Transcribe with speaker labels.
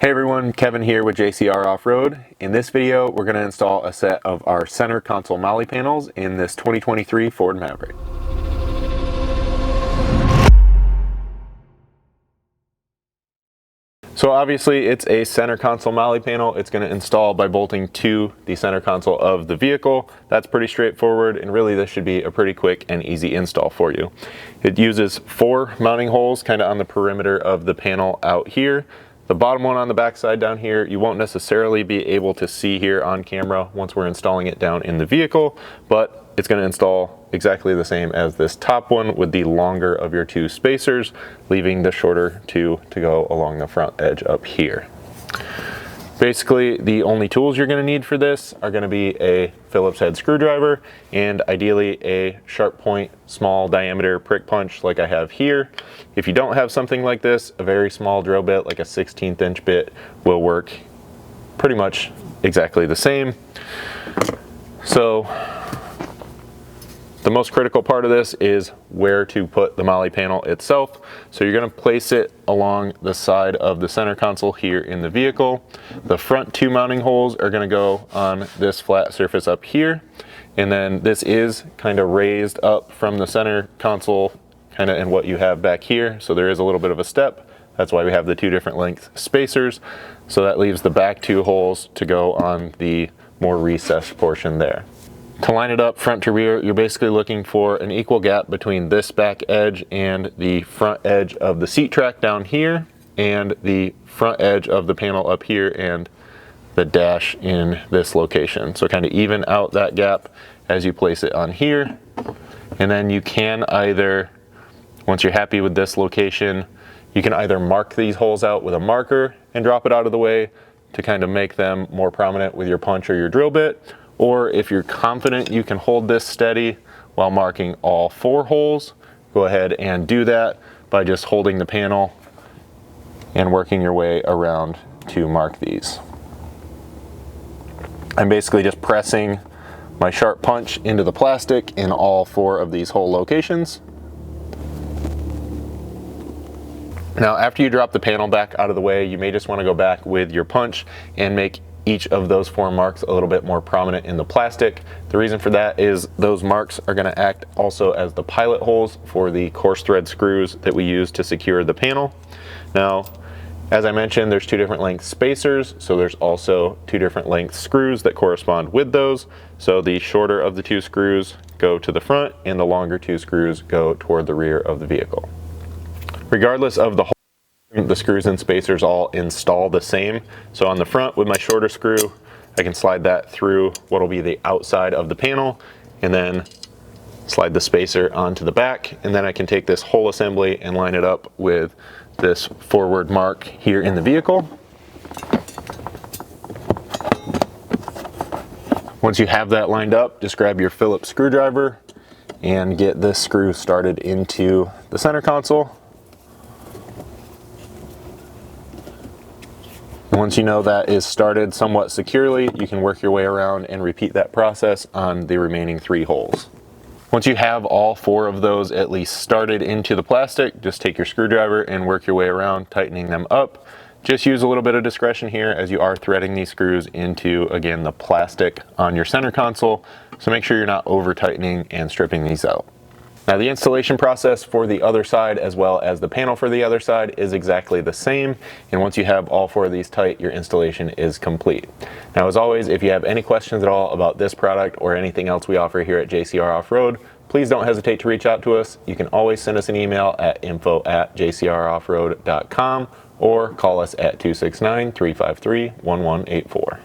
Speaker 1: Hey everyone, Kevin here with JcrOffroad. In this video, we're going to install a set of our center console MOLLE panels in this 2023 Ford Maverick. So obviously it's a center console MOLLE panel. It's going to install by bolting to the center console of the vehicle. That's pretty straightforward, and really this should be a pretty quick and easy install for you. It uses 4 mounting holes kind of on the perimeter of the panel out here. The bottom one on the back side down here, you won't necessarily be able to see here on camera once we're installing it down in the vehicle, but it's going to install exactly the same as this top one with the longer of your 2 spacers, leaving the shorter 2 to go along the front edge up here. Basically, the only tools you're going to need for this are going to be a Phillips head screwdriver and ideally a sharp point, small diameter prick punch like I have here. If you don't have something like this, a very small drill bit like a 1/16 inch bit will work pretty much exactly the same. So the most critical part of this is where to put the MOLLE panel itself. So you're going to place it along the side of the center console here in the vehicle. The front 2 mounting holes are going to go on this flat surface up here. And then this is kind of raised up from the center console kind of in what you have back here. So there is a little bit of a step. That's why we have the 2 different length spacers. So that leaves the back 2 holes to go on the more recessed portion there. To line it up front to rear, you're basically looking for an equal gap between this back edge and the front edge of the seat track down here, and the front edge of the panel up here and the dash in this location. So kind of even out that gap as you place it on here. And then you can either, once you're happy with this location, you can either mark these holes out with a marker and drop it out of the way to kind of make them more prominent with your punch or your drill bit. Or if you're confident you can hold this steady while marking all 4 holes, go ahead and do that by just holding the panel and working your way around to mark these. I'm basically just pressing my sharp punch into the plastic in all 4 of these hole locations. Now, after you drop the panel back out of the way, you may just want to go back with your punch and make each of those 4 marks a little bit more prominent in the plastic. The reason for that is those marks are going to act also as the pilot holes for the coarse thread screws that we use to secure the panel. Now, as I mentioned, there's 2 different length spacers, so there's also 2 different length screws that correspond with those. So the shorter of the 2 screws go to the front and the longer 2 screws go toward the rear of the vehicle. Regardless of the the screws and spacers all install the same. So on the front with my shorter screw, I can slide that through what will be the outside of the panel and then slide the spacer onto the back. And then I can take this whole assembly and line it up with this forward mark here in the vehicle. Once you have that lined up, just grab your Phillips screwdriver and get this screw started into the center console. Once you know that is started somewhat securely, you can work your way around and repeat that process on the remaining 3 holes. Once you have all 4 of those at least started into the plastic, just take your screwdriver and work your way around, tightening them up. Just use a little bit of discretion here as you are threading these screws into, again, the plastic on your center console. So make sure you're not over tightening and stripping these out. Now, the installation process for the other side as well as the panel for the other side is exactly the same, and once you have all 4 of these tight, your installation is complete. Now, as always, if you have any questions at all about this product or anything else we offer here at JcrOffroad, please don't hesitate to reach out to us. You can always send us an email at info@jcroffroad.com or call us at 269-353-1184.